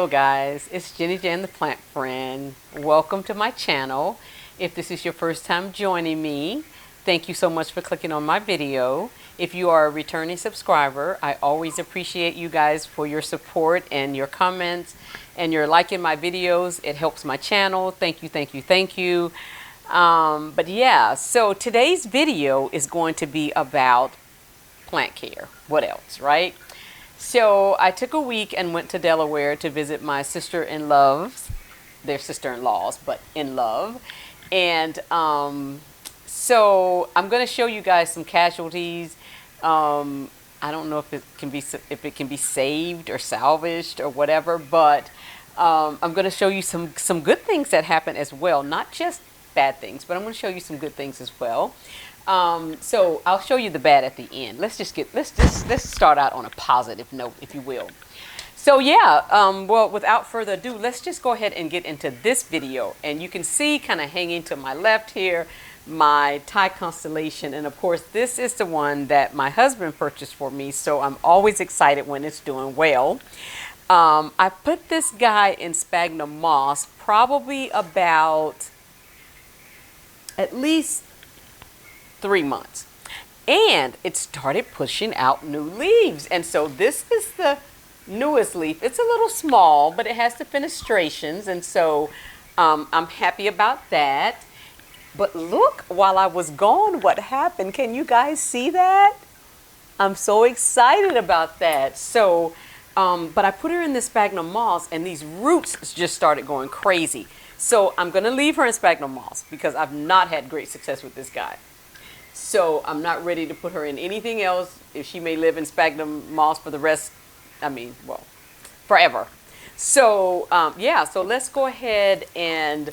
Hello guys, it's Jenny Jan the Plant Friend. Welcome to my channel. If this is your first time joining me, thank you so much for clicking on my video. If you are a returning subscriber, I always appreciate you guys for your support and your comments and your liking my videos. It helps my channel. Thank you, thank you, thank you. But yeah, so today's video is going to be about plant care. What else, right? So I took a week and went to Delaware to visit my sister-in-laws. They're sister-in-laws, but in love. And so I'm going to show you guys some casualties. I don't know if it can be saved or salvaged or whatever, but I'm going to show you some good things that happen as well. Not just bad things, but I'm going to show you some good things as well. So I'll show you the bad at the end. Let's start out on a positive note, if you will. So yeah, well, without further ado, let's just go ahead and get into this video. And you can see kind of hanging to my left here, my Thai Constellation. And of course, this is the one that my husband purchased for me. So I'm always excited when it's doing well. I put this guy in sphagnum moss probably about at least 3 months, and it started pushing out new leaves. And so this is the newest leaf. It's a little small, but it has the fenestrations, and so I'm happy about that. But look, while I was gone, what happened? Can you guys see that? I'm so excited about that. So but I put her in the sphagnum moss, and these roots just started going crazy. So I'm going to leave her in sphagnum moss because I've not had great success with this guy. So I'm not ready to put her in anything else. If she may live in sphagnum moss for the rest, well, forever. So yeah, so let's go ahead and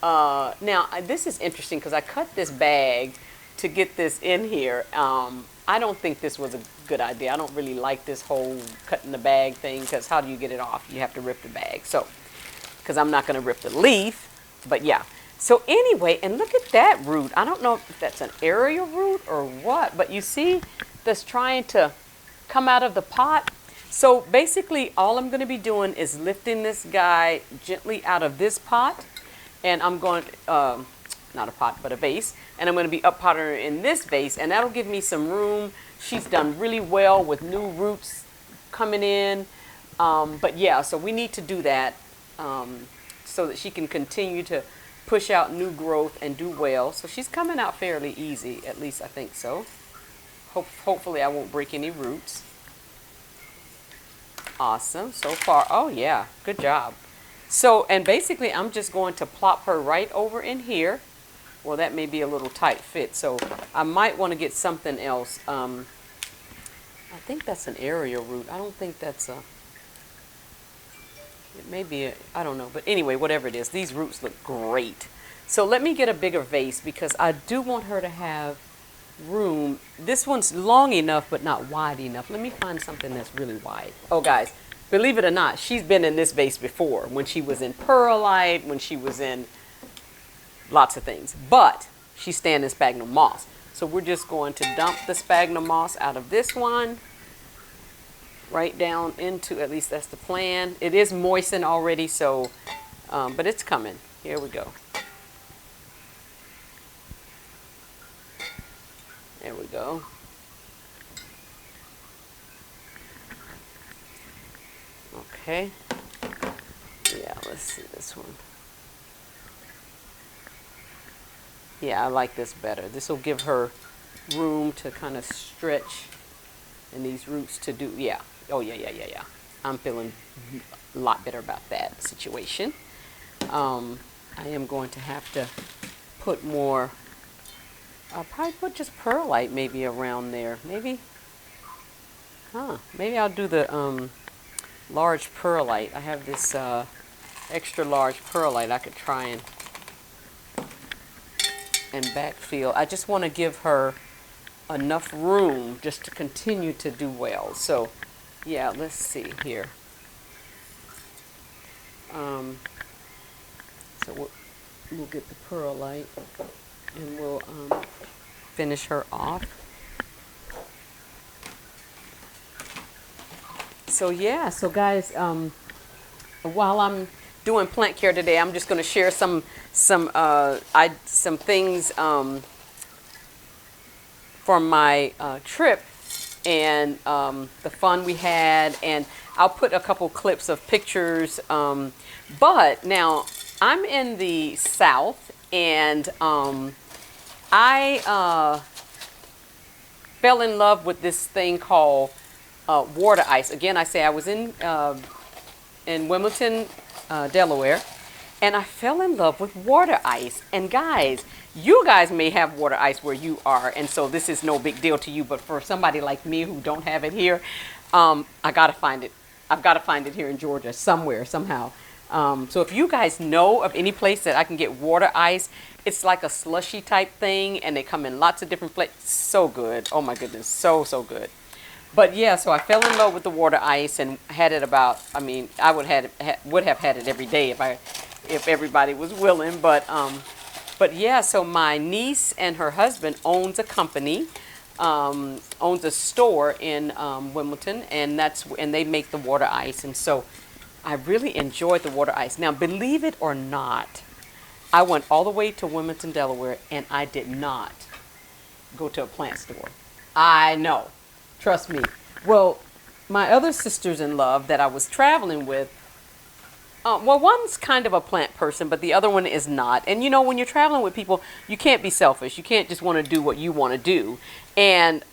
now this is interesting because I cut this bag to get this in here. I don't think this was a good idea. I don't really like this whole cutting the bag thing, because how do you get it off? You have to rip the bag. So, because I'm not going to rip the leaf, but yeah. So anyway, and look at that root. I don't know if that's an aerial root or what, but you see that's trying to come out of the pot. So basically all I'm going to be doing is lifting this guy gently out of this pot, and I'm going, not a pot, but a vase, and I'm going to be up potting her in this vase, and that'll give me some room. She's done really well with new roots coming in. But yeah, so we need to do that so that she can continue to push out new growth and do well. So she's coming out fairly easy, at least I think so. Hopefully I won't break any roots. Awesome so far. Oh yeah, good job. So, and basically I'm just going to plop her right over in here. Well, that may be a little tight fit, so I might want to get something else. I think that's an aerial root. I don't think that's a, it may be a, I don't know. But anyway, whatever it is, these roots look great. So let me get a bigger vase because I do want her to have room. This one's long enough, but not wide enough. Let me find something that's really wide. Oh, guys, believe it or not, she's been in this vase before, when she was in perlite, when she was in lots of things, but she's staying in sphagnum moss. So we're just going to dump the sphagnum moss out of this one right down into, at least that's the plan. It is moistened already, so but it's coming. Here we go. There we go. Okay. Yeah, let's see this one. Yeah, I like this better. This will give her room to kind of stretch and these roots to do, yeah. Oh, yeah. I'm feeling a lot better about that situation. I am going to have to put more, I'll probably put just perlite maybe around there. Maybe, maybe I'll do the large perlite. I have this extra large perlite I could try and backfill. I just want to give her enough room just to continue to do well. So yeah, let's see here. So we'll get the perlite and we'll finish her off. So yeah, so guys, while I'm doing plant care today, I'm just going to share some things from my trip and the fun we had, and I'll put a couple clips of pictures. But now I'm in the South, and I fell in love with this thing called water ice. Again, I say I was in Wilmington, Delaware, and I fell in love with water ice. And guys, you guys may have water ice where you are, and so this is no big deal to you. But for somebody like me who don't have it here, I gotta find it. I've got to find it here in Georgia somewhere, somehow. So if you guys know of any place that I can get water ice, it's like a slushy type thing, and they come in lots of different flavors. So good. Oh my goodness, so good. But yeah, so I fell in love with the water ice and had it about. I mean, I would have had it every day if everybody was willing. But yeah, so my niece and her husband owns a company, owns a store in Wilmington, and they make the water ice, and so I really enjoyed the water ice. Now, believe it or not, I went all the way to Wilmington, Delaware, and I did not go to a plant store. I know. Trust me. Well, my other sisters-in-law that I was traveling with, well, one's kind of a plant person, but the other one is not. And you know, when you're traveling with people, you can't be selfish. You can't just want to do what you want to do. And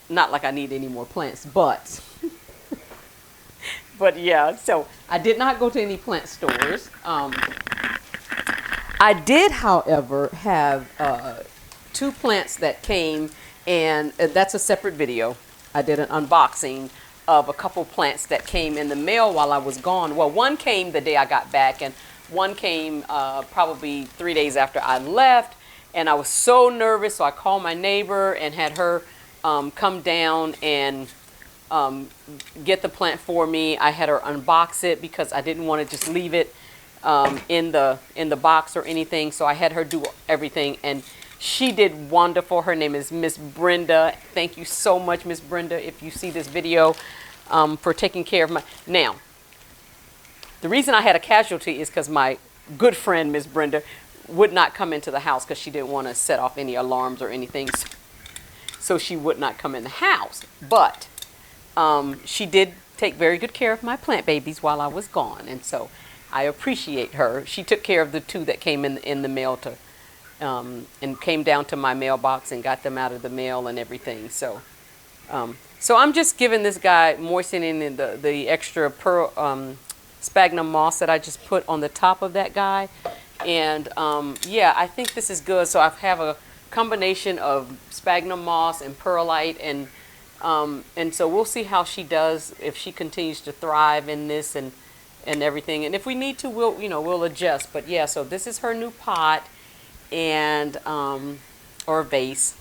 not like I need any more plants, but but yeah, so I did not go to any plant stores. I did, however, have 2 plants that came, and that's a separate video. I did an unboxing of a couple plants that came in the mail while I was gone. Well, one came the day I got back, and one came probably 3 days after I left, and I was so nervous, so I called my neighbor and had her come down and get the plant for me. I had her unbox it because I didn't want to just leave it in the box or anything, so I had her do everything, and she did wonderful. Her name is Miss Brenda. Thank you so much, Miss Brenda, if you see this video, for taking care of my... Now, the reason I had a casualty is because my good friend, Miss Brenda, would not come into the house because she didn't want to set off any alarms or anything, so she would not come in the house. But she did take very good care of my plant babies while I was gone, and so I appreciate her. She took care of the 2 that came in the mail and came down to my mailbox and got them out of the mail and everything. So I'm just giving this guy, moistening the extra sphagnum moss that I just put on the top of that guy. And yeah, I think this is good. So I have a combination of sphagnum moss and perlite, and so we'll see how she does, if she continues to thrive in this and everything. And if we need to, we'll adjust. But yeah, so this is her new pot and or vase.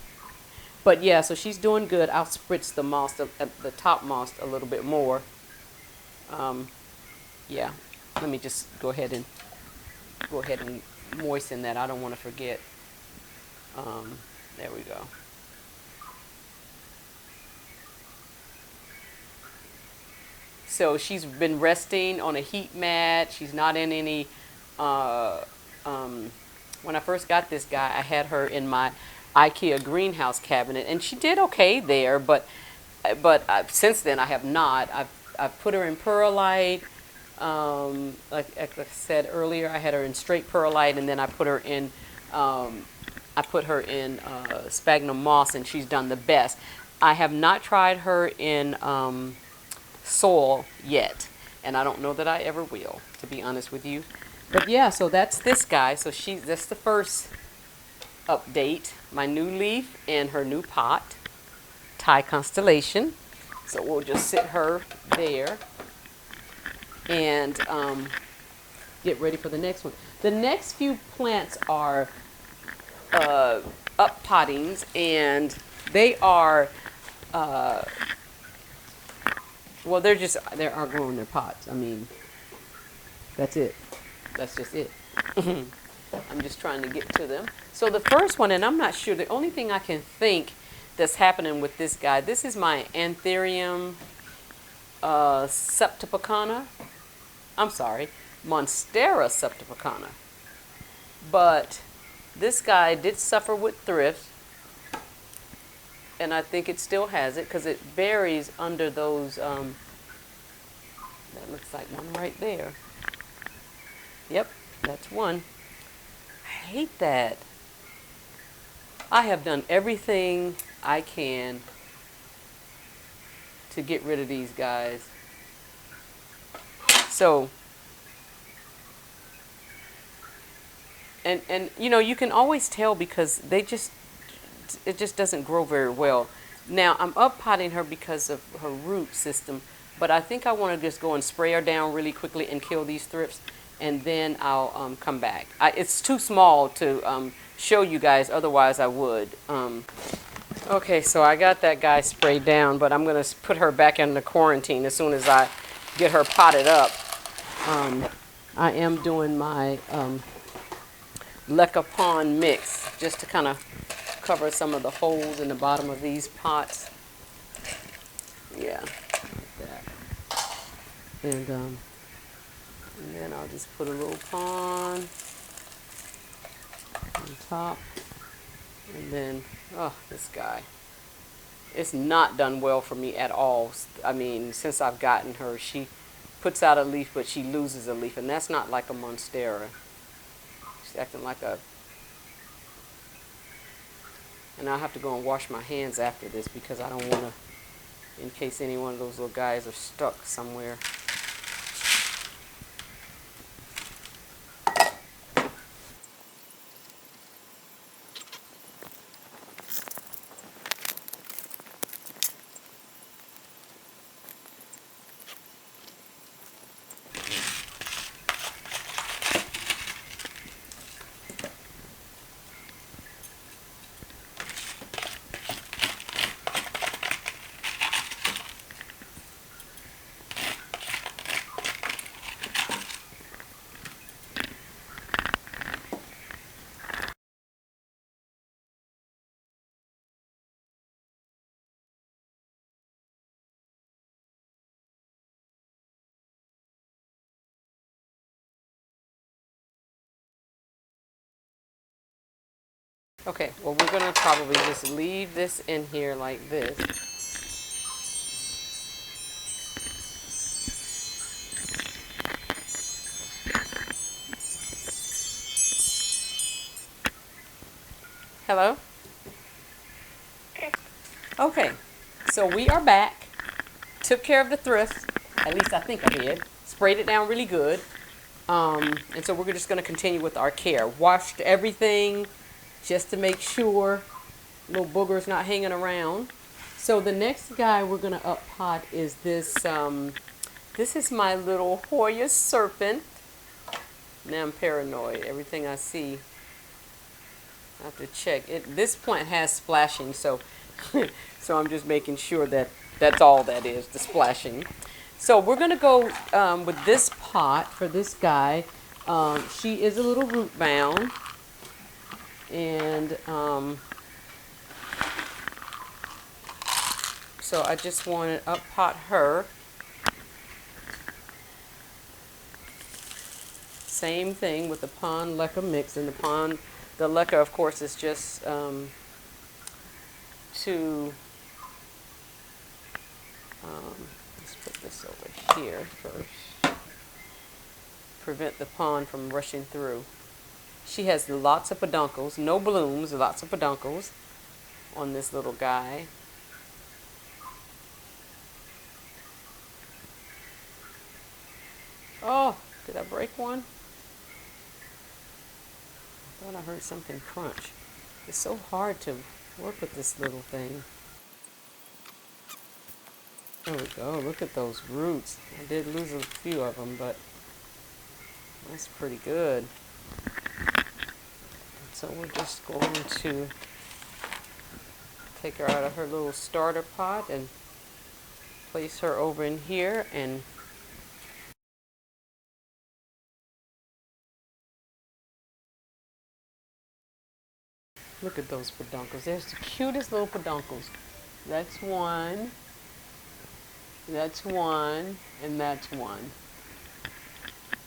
But yeah, so she's doing good. I'll spritz the moss, the top moss, a little bit more. Yeah, let me just go ahead and moisten that. I don't want to forget. There we go. So she's been resting on a heat mat. She's not in any. When I first got this guy, I had her in my IKEA greenhouse cabinet, and she did okay there. But since then I have not. I've put her in perlite. Like I said earlier, I had her in straight perlite, and then I put her in sphagnum moss, and she's done the best. I have not tried her in soil yet, and I don't know that I ever will, to be honest with you. But yeah, so that's this guy. So that's the first update. My new leaf and her new pot, Thai Constellation. So we'll just sit her there and get ready for the next one. The next few plants are up pottings, and they are well, they are growing their pots. I mean, that's it. That's just it. I'm just trying to get to them. So the first one, and I'm not sure, the only thing I can think that's happening with this guy, this is my Anthurium Septipicana. I'm sorry, Monsteratopicana. But this guy did suffer with thrift, and I think it still has it because it buries under those. That looks like one right there. Yep, that's one. I hate that. I have done everything I can to get rid of these guys. So, and you know, you can always tell because it just doesn't grow very well. Now, I'm up potting her because of her root system, but I think I want to just go and spray her down really quickly and kill these thrifts, and then I'll come back. It's too small to show you guys, otherwise I would. Okay, so I got that guy sprayed down, but I'm going to put her back into quarantine as soon as I get her potted up. I am doing my leca pond mix just to kind of cover some of the holes in the bottom of these pots. Yeah, like that. And then I'll just put a little pond on top. And then, oh, this guy. It's not done well for me at all. I mean, since I've gotten her, she puts out a leaf, but she loses a leaf. And that's not like a Monstera. She's acting like a... And I'll have to go and wash my hands after this because I don't want to, in case any one of those little guys are stuck somewhere. Okay, well, we're going to probably just leave this in here like this. Hello? Okay, so we are back. Took care of the thrift. At least I think I did. Sprayed it down really good. And so we're just going to continue with our care. Washed everything just to make sure little boogers not hanging around. So the next guy we're going to up pot is this. This is my little Hoya serpent. Now I'm paranoid. Everything I see, I have to check. This plant has splashing, so so I'm just making sure that that's all that is, the splashing. So we're going to go with this pot for this guy. She is a little root bound. And so I just want to up pot her. Same thing with the pond leca mix. And the leca, of course, is just let's put this over here first. Prevent the pond from rushing through. She has lots of peduncles, no blooms, lots of peduncles on this little guy. Oh, did I break one? I thought I heard something crunch. It's so hard to work with this little thing. There we go. Look at those roots. I did lose a few of them, but that's pretty good. So we're just going to take her out of her little starter pot and place her over in here. And look at those peduncles. There's the cutest little peduncles. That's one, and that's one.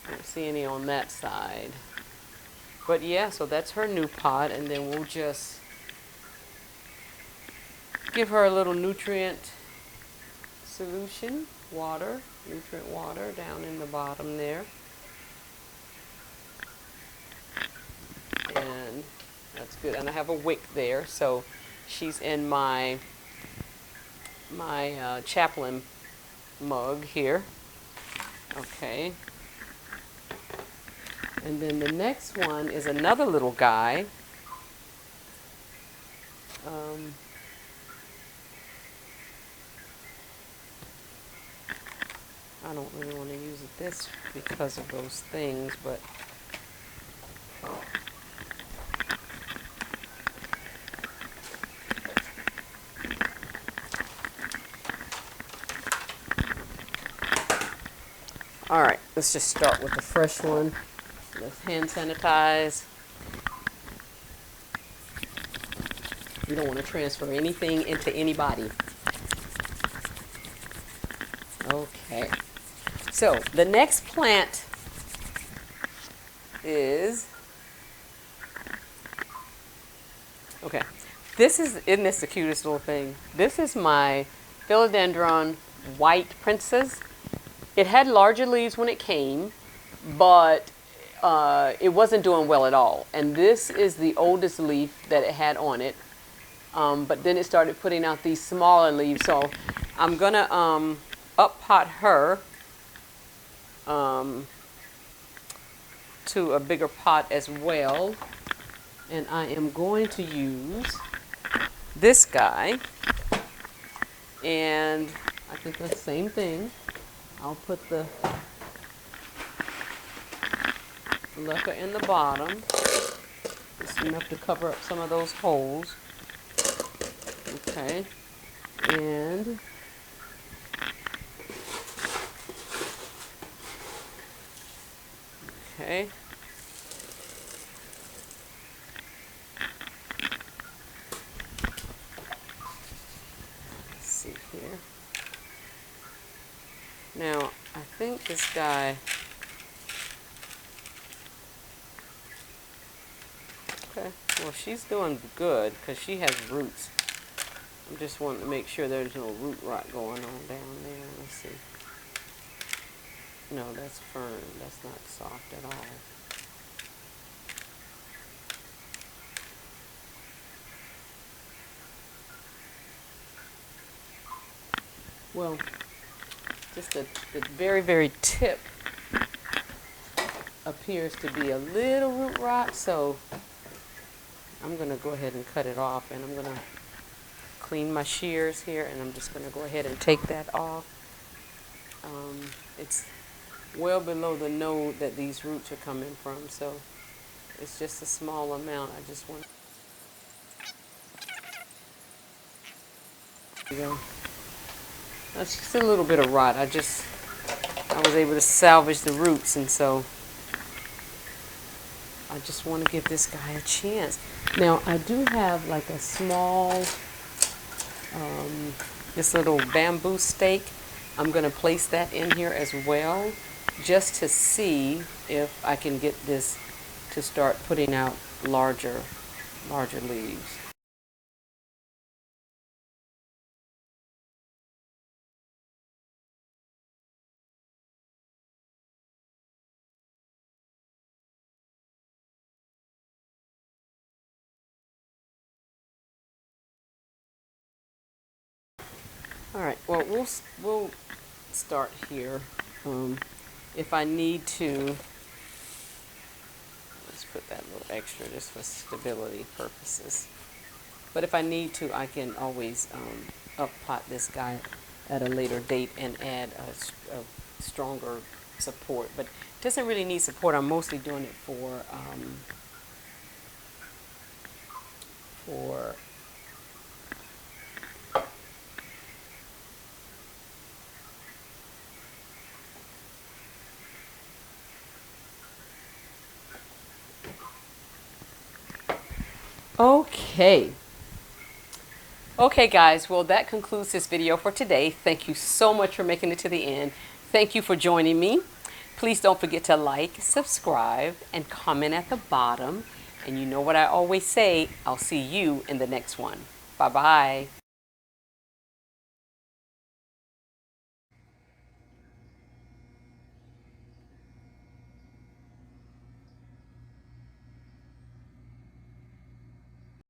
I don't see any on that side. But yeah, so that's her new pot, and then we'll just give her a little nutrient solution, water, nutrient water down in the bottom there. And that's good. And I have a wick there, so she's in my chaplain mug here. Okay. And then the next one is another little guy. I don't really want to use this because of those things, but all right, let's just start with the fresh one. Let's hand sanitize. You don't want to transfer anything into anybody. Okay. So the next plant is, okay, isn't this the cutest little thing? This is my philodendron white princess. It had larger leaves when it came, but it wasn't doing well at all. And this is the oldest leaf that it had on it. But then it started putting out these smaller leaves. So I'm going to up pot her to a bigger pot as well. And I am going to use this guy. And I think the same thing. I'll put the leca in the bottom. Just enough to cover up some of those holes. Okay. And okay. Let's see here. Now, I think this guy, okay, well, she's doing good because she has roots. I'm just wanting to make sure there's no root rot going on down there. Let's see. No, that's fern. That's not soft at all. Well, just the very, very tip appears to be a little root rot, so I'm going to go ahead and cut it off, and I'm going to clean my shears here, and I'm just going to go ahead and take that off. It's well below the node that these roots are coming from, so it's just a small amount. I just want to go. That's just a little bit of rot. I was able to salvage the roots, and so I just want to give this guy a chance. Now, I do have like a small, this little bamboo stake. I'm going to place that in here as well, just to see if I can get this to start putting out larger leaves. All right, well, we'll start here. If I need to, let's put that little extra just for stability purposes. But if I need to, I can always up pot this guy at a later date and add a stronger support. But it doesn't really need support. I'm mostly doing it for okay. Okay, guys, well, that concludes this video for today. Thank you so much for making it to the end. Thank you for joining me. Please don't forget to like, subscribe, and comment at the bottom. And you know what I always say, I'll see you in the next one. Bye-bye.